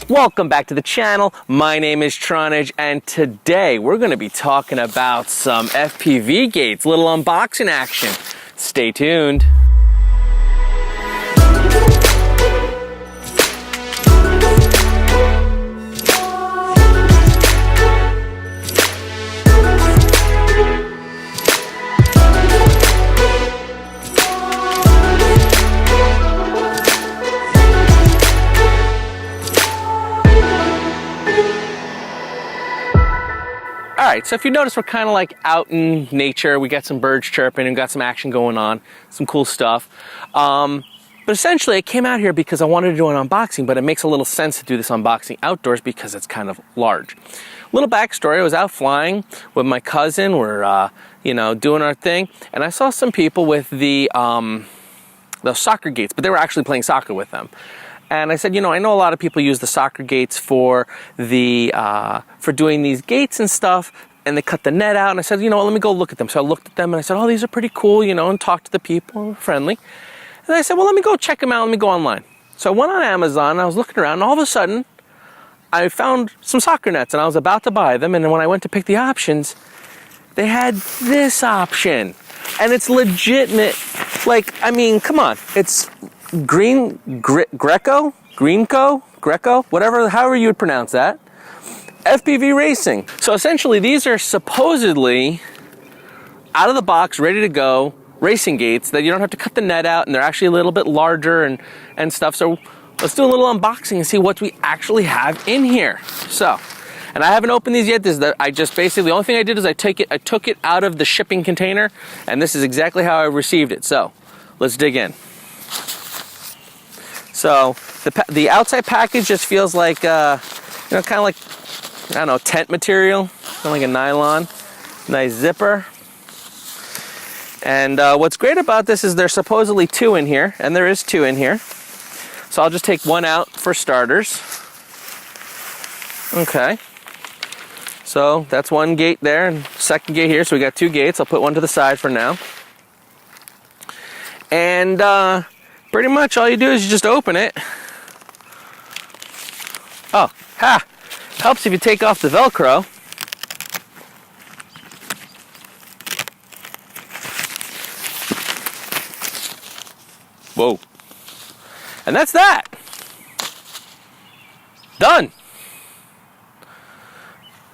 Welcome back to the channel. My name is Tronage, and today we're going to be talking about some FPV gates, little unboxing action. Stay tuned. Alright, so if you notice, we're kind of like out in nature. We got some birds chirping and got some action going on, some cool stuff. But essentially, I came out here because I wanted to do an unboxing, but it makes a little sense to do this unboxing outdoors because it's kind of large. Little backstory, I was out flying with my cousin. We're, doing our thing, and I saw some people with the soccer gates, but they were actually playing soccer with them. And I said, I know a lot of people use the soccer gates for doing these gates and stuff, and they cut the net out. And I said, let me go look at them. So I looked at them and I said, oh, these are pretty cool, and talked to the people, friendly. And I said, well, let me go check them out. Let me go online. So I went on Amazon and I was looking around, and all of a sudden I found some soccer nets, and I was about to buy them. And then when I went to pick the options, they had this option, and it's legitimate. Come on, it's GreEco, however you would pronounce that, FPV racing. So essentially, these are supposedly out of the box, ready to go racing gates that you don't have to cut the net out, and they're actually a little bit larger and stuff. So let's do a little unboxing and see what we actually have in here. So, and I haven't opened these yet. The only thing I did is I took it out of the shipping container, and this is exactly how I received it. So let's dig in. So the outside package just feels like, kind of like, tent material, kind of like a nylon. Nice zipper. And what's great about this is there's supposedly two in here, and there is two in here. So I'll just take one out for starters. Okay. So that's one gate there, and second gate here. So we got two gates. I'll put one to the side for now. And pretty much all you do is you just open it. Oh, helps if you take off the Velcro. Whoa. And that's that. Done.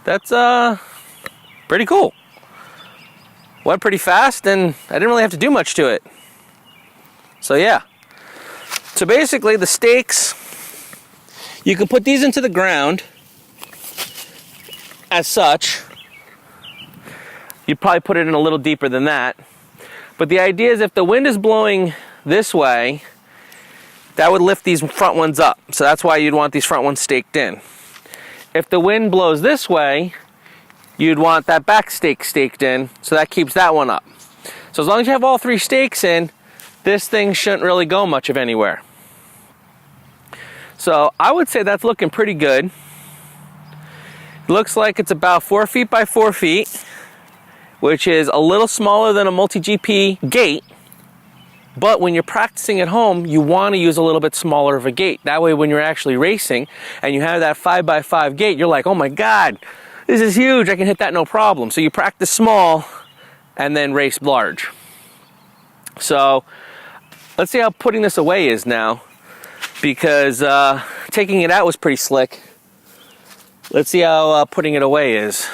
That's pretty cool. Went pretty fast, and I didn't really have to do much to it. So yeah. So basically, the stakes, you can put these into the ground as such. You'd probably put it in a little deeper than that. But the idea is if the wind is blowing this way, that would lift these front ones up. So that's why you'd want these front ones staked in. If the wind blows this way, you'd want that back stake staked in, so that keeps that one up. So as long as you have all three stakes in, this thing shouldn't really go much of anywhere. So I would say that's looking pretty good. It looks like it's about 4 feet by 4 feet, which is a little smaller than a multi-GP gate. But when you're practicing at home, you want to use a little bit smaller of a gate. That way when you're actually racing and you have that 5x5 gate, you're like, oh my God, this is huge. I can hit that no problem. So you practice small and then race large. So let's see how putting this away is now, because taking it out was pretty slick. Let's see how putting it away is.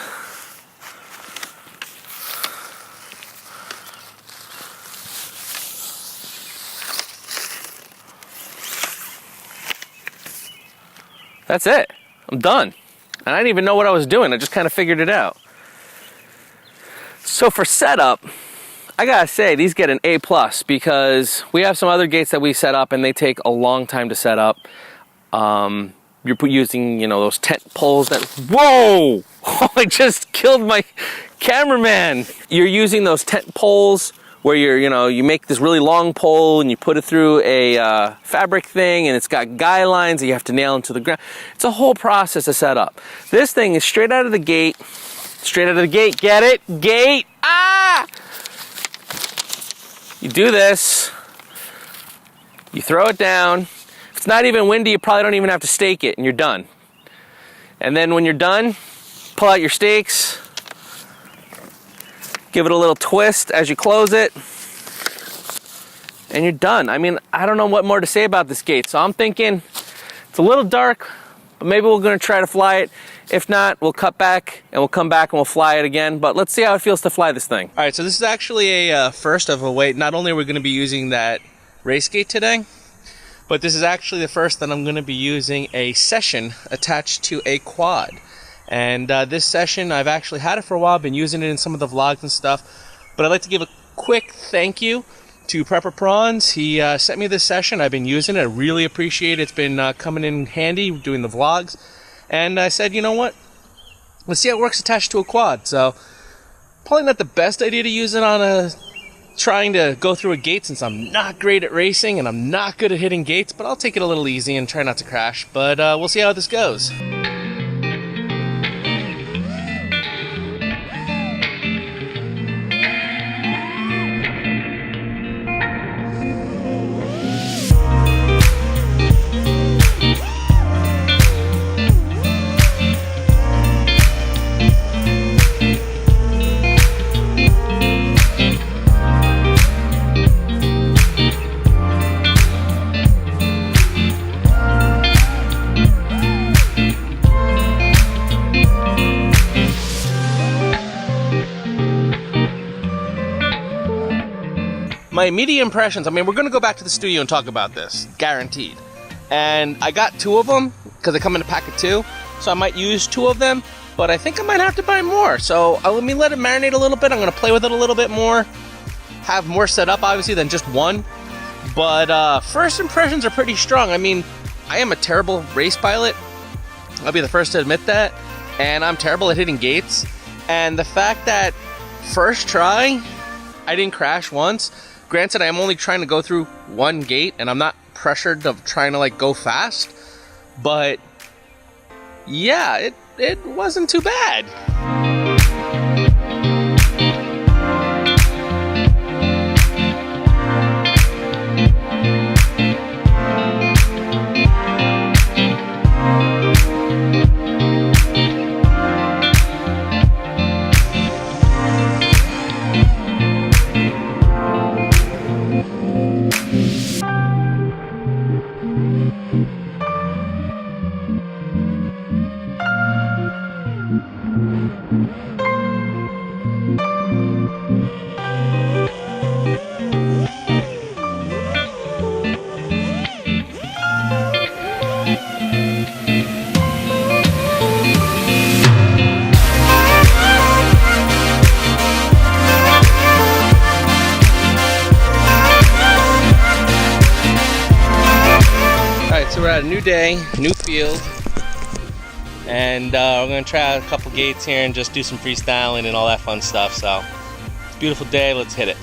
That's it. I'm done. And I didn't even know what I was doing. I just kind of figured it out. So for setup, I gotta say, these get an A+, because we have some other gates that we set up and they take a long time to set up. You're using, those tent poles that, whoa! Oh, I just killed my cameraman. You're using those tent poles where you make this really long pole and you put it through a fabric thing, and it's got guy lines that you have to nail into the ground. It's a whole process to set up. This thing is straight out of the gate. Straight out of the gate. Get it? Gate! Ah! You do this. You throw it down. it's not even windy, you probably don't even have to stake it, and you're done. And then when you're done, pull out your stakes, give it a little twist as you close it, and you're done. I mean, I don't know what more to say about this gate, so I'm thinking it's a little dark, but maybe we're gonna try to fly it. If not, we'll cut back and we'll come back and we'll fly it again, but let's see how it feels to fly this thing. All right, so this is actually a first of a way. Not only are we gonna be using that race gate today, but this is actually the first that I'm gonna be using a session attached to a quad. And this session, I've actually had it for a while, been using it in some of the vlogs and stuff, but I'd like to give a quick thank you to Prepper Prawns. He sent me this session. I've been using it. I really appreciate it. It's been coming in handy doing the vlogs. And I said, you know what? Let's see how it works attached to a quad. So, probably not the best idea to use it on trying to go through a gate, since I'm not great at racing and I'm not good at hitting gates, but I'll take it a little easy and try not to crash. But we'll see how this goes. My immediate impressions, I mean, we're going to go back to the studio and talk about this, guaranteed. And I got 2 of them, because they come in a pack of 2, so I might use 2 of them, but I think I might have to buy more. So let me let it marinate a little bit. I'm going to play with it a little bit more, have more set up, obviously, than just one. But first impressions are pretty strong. I mean, I am a terrible race pilot. I'll be the first to admit that. And I'm terrible at hitting gates. And the fact that first try, I didn't crash once. Granted, I'm only trying to go through one gate, and I'm not pressured of trying to like go fast, but yeah, it wasn't too bad. So we're at a new day, new field, and we're going to try out a couple gates here and just do some freestyling and all that fun stuff. So, it's a beautiful day, let's hit it.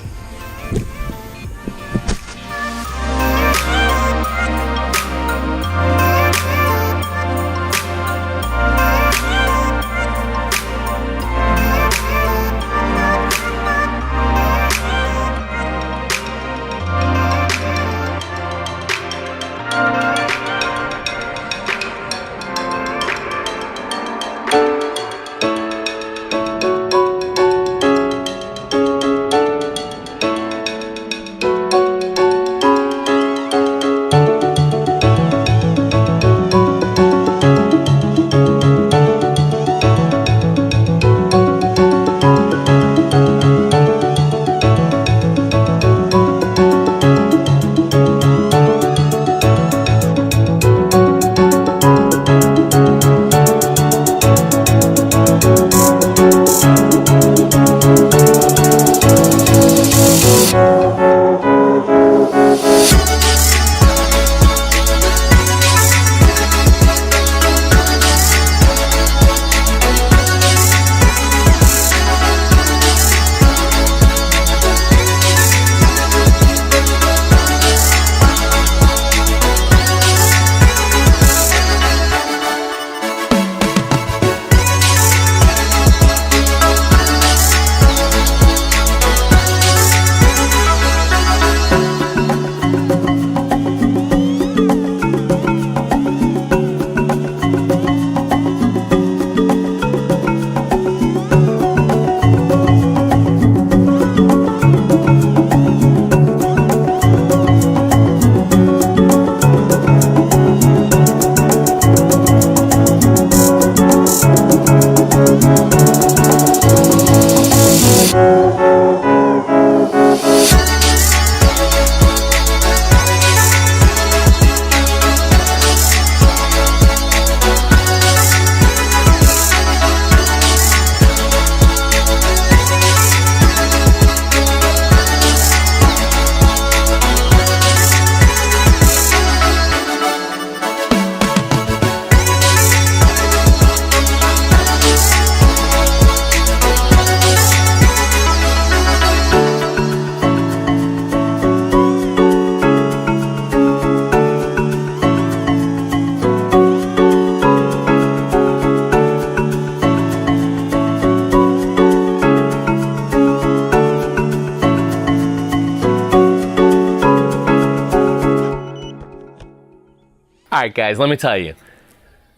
right, guys, let me tell you.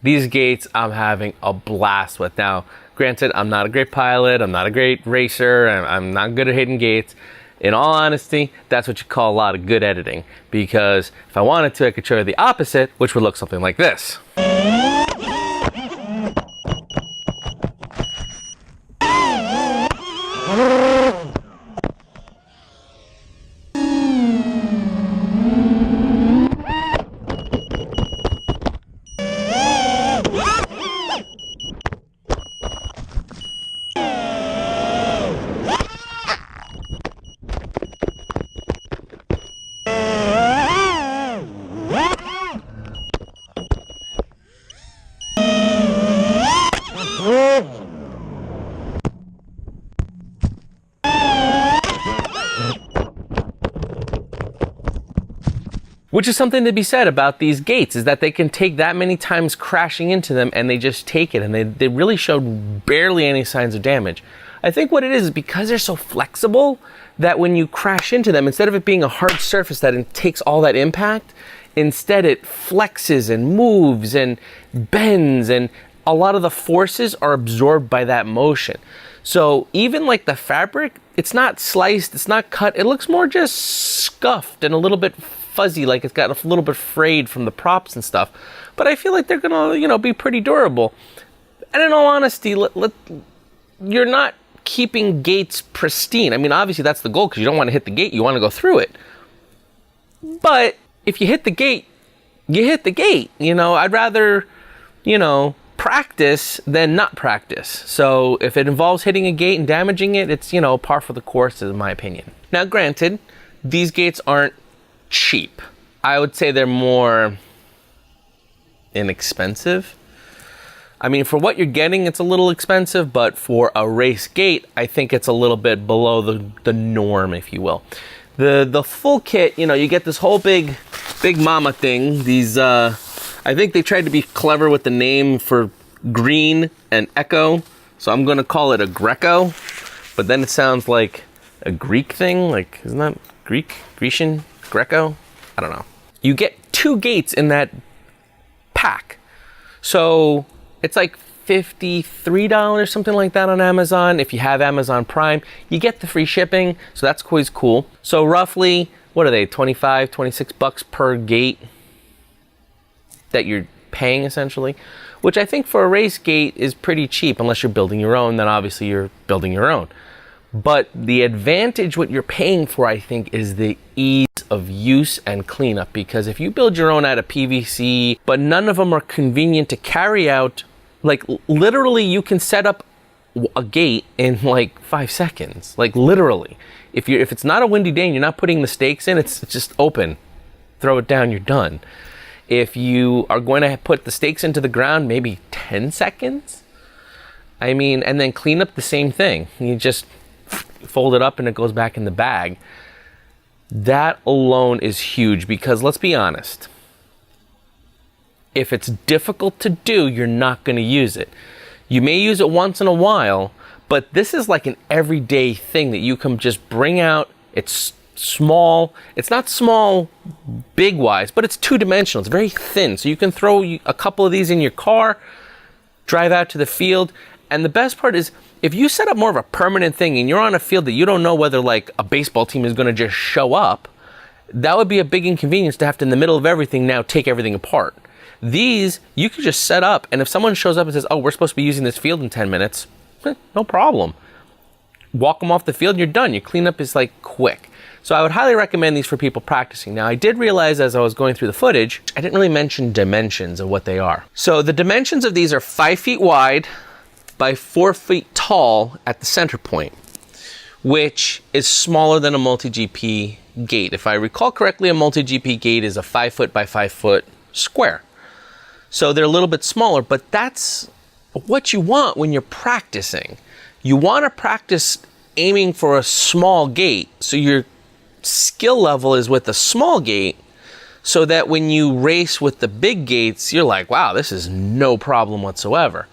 These gates I'm having a blast with. Now, granted, I'm not a great pilot, I'm not a great racer, I'm not good at hitting gates. In all honesty, that's what you call a lot of good editing. Because if I wanted to, I could show you the opposite, which would look something like this. Which is something to be said about these gates, is that they can take that many times crashing into them and they just take it, and they really showed barely any signs of damage. I think what it is because they're so flexible that when you crash into them, instead of it being a hard surface that takes all that impact, instead it flexes and moves and bends, and a lot of the forces are absorbed by that motion. So even like the fabric, it's not sliced, it's not cut, it looks more just scuffed and a little bit fuzzy, like it's got a little bit frayed from the props and stuff. But I feel like they're gonna, you know, be pretty durable. And in all honesty, you're not keeping gates pristine. I mean, obviously that's the goal, because you don't want to hit the gate, you want to go through it. But if you hit the gate, you hit the gate. You know, I'd rather, you know, practice than not practice. So if it involves hitting a gate and damaging it, it's, you know, par for the course, in my opinion. Now, granted, these gates aren't cheap. I would say they're more inexpensive. I mean, for what you're getting, it's a little expensive, but for a race gate, I think it's a little bit below the norm, if you will. The full kit, you know, you get this whole big mama thing. These, I think they tried to be clever with the name for green and echo, so I'm gonna call it a GreEco, but then it sounds like a Greek thing, like, isn't that Grecian? GreEco? I don't know. You get 2 gates in that pack. So it's like $53, something like that on Amazon. If you have Amazon Prime, you get the free shipping. So that's always cool. So roughly, what are they? 25, 26 bucks per gate that you're paying essentially, which I think for a race gate is pretty cheap. Unless you're building your own, then obviously you're building your own. But the advantage, what you're paying for, I think, is the ease of use and cleanup. Because if you build your own out of PVC, but none of them are convenient to carry out, like literally you can set up a gate in like 5 seconds, like literally. If it's not a windy day and you're not putting the stakes in, it's just open, throw it down, you're done. If you are going to put the stakes into the ground, maybe 10 seconds. I mean, and then clean up the same thing. You just fold it up and it goes back in the bag. That alone is huge, because let's be honest, if it's difficult to do, you're not going to use it. You may use it once in a while, but this is like an everyday thing that you can just bring out. It's small. It's not small big wise, but it's 2-dimensional. It's very thin, so you can throw a couple of these in your car, drive out to the field. And the best part is, if you set up more of a permanent thing and you're on a field that you don't know whether like a baseball team is going to just show up, that would be a big inconvenience to have to, in the middle of everything, now take everything apart. These, you could just set up, and if someone shows up and says, oh, we're supposed to be using this field in 10 minutes, no problem. Walk them off the field and you're done. Your cleanup is like quick. So I would highly recommend these for people practicing. Now, I did realize as I was going through the footage, I didn't really mention dimensions of what they are. So the dimensions of these are 5 feet wide by 4 feet tall at the center point, which is smaller than a multi-GP gate. If I recall correctly, a multi-GP gate is a 5 foot by 5 foot square. So they're a little bit smaller, but that's what you want when you're practicing. You want to practice aiming for a small gate, so your skill level is with a small gate, so that when you race with the big gates, you're like, wow, this is no problem whatsoever.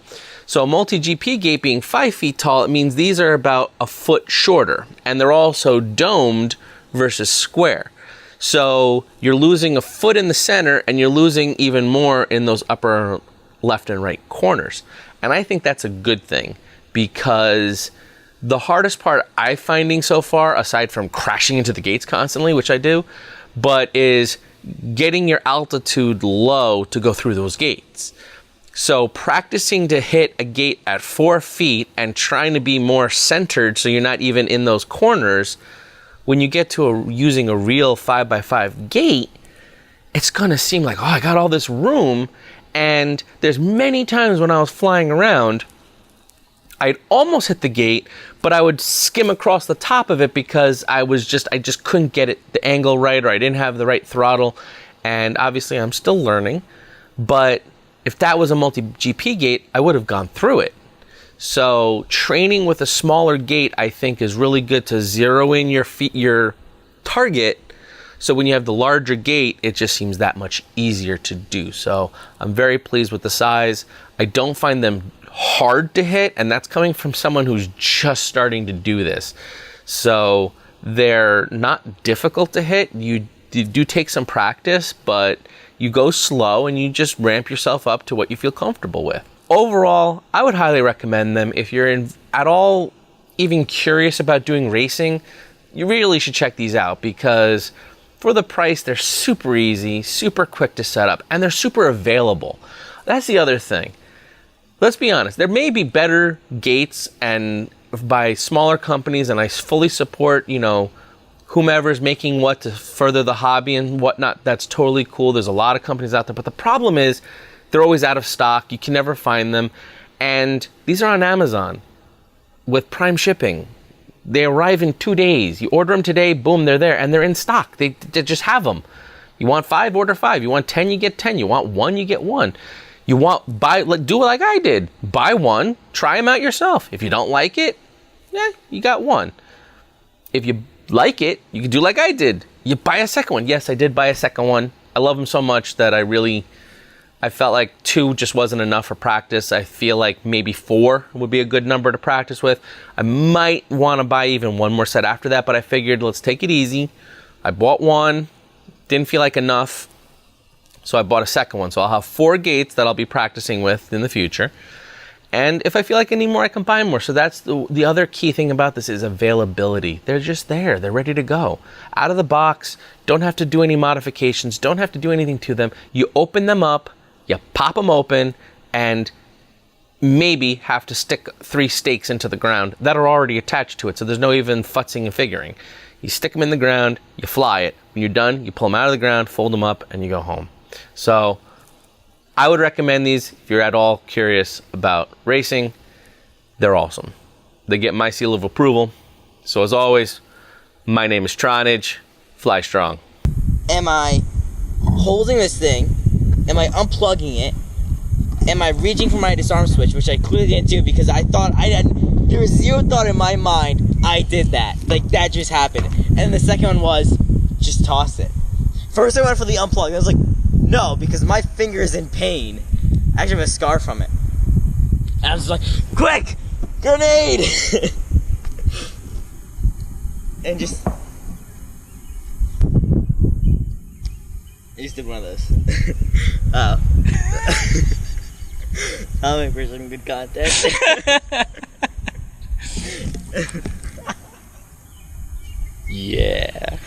So a multi-GP gate being 5 feet tall, it means these are about a foot shorter, and they're also domed versus square. So you're losing a foot in the center, and you're losing even more in those upper left and right corners. And I think that's a good thing, because the hardest part I'm finding so far, aside from crashing into the gates constantly, which I do, but is getting your altitude low to go through those gates. So practicing to hit a gate at 4 feet and trying to be more centered so you're not even in those corners, when you get to using a real 5x5 gate, it's gonna seem like, oh, I got all this room. And there's many times when I was flying around, I'd almost hit the gate, but I would skim across the top of it because I just couldn't get it, the angle right, or I didn't have the right throttle. And obviously I'm still learning, but if that was a multi-GP gate, I would have gone through it. So training with a smaller gate, I think, is really good to zero in your target. So when you have the larger gate, it just seems that much easier to do. So I'm very pleased with the size. I don't find them hard to hit, and that's coming from someone who's just starting to do this. So they're not difficult to hit. You do take some practice, but you go slow and you just ramp yourself up to what you feel comfortable with. Overall, I would highly recommend them. If you're at all even curious about doing racing, you really should check these out, because for the price, they're super easy, super quick to set up, and they're super available. That's the other thing. Let's be honest, there may be better gates and by smaller companies, and I fully support, whomever's making what to further the hobby and whatnot. That's totally cool. There's a lot of companies out there, but the problem is they're always out of stock. You can never find them. And these are on Amazon with Prime shipping. They arrive in 2 days. You order them today, boom, they're there, and they're in stock. They just have them. You want 5, order 5. You want 10, you get 10. You want 1, you get 1. You want, do like I did. Buy 1, try them out yourself. If you don't like it, you got 1. If you like it, you can do like I did. You buy a second one. Yes, I did buy a second one. I love them so much that I felt like 2 just wasn't enough for practice. I feel like maybe 4 would be a good number to practice with. I might want to buy even 1 more set after that, but I figured let's take it easy. I bought 1, didn't feel like enough, so I bought a second one. So I'll have 4 gates that I'll be practicing with in the future. And if I feel like I need more, I can buy more. So that's the other key thing about this is availability. They're just there. They're ready to go. Out of the box, don't have to do any modifications, don't have to do anything to them. You open them up, you pop them open, and maybe have to stick 3 stakes into the ground that are already attached to it. So there's no even futzing and figuring. You stick them in the ground, you fly it. When you're done, you pull them out of the ground, fold them up, and you go home. So I would recommend these if you're at all curious about racing. They're awesome. They get my seal of approval. So as always, my name is Tronage. Fly strong. Am I holding this thing? Am I unplugging it? Am I reaching for my disarm switch, which I clearly didn't do because there was zero thought in my mind I did that. Like, that just happened. And the second one was, just toss it. First I went for the unplug. I was like, no, because my finger is in pain. I actually have a scar from it. And I was like, quick! Grenade! And just... I just did one of those. Oh. I'll make for some good content. Yeah.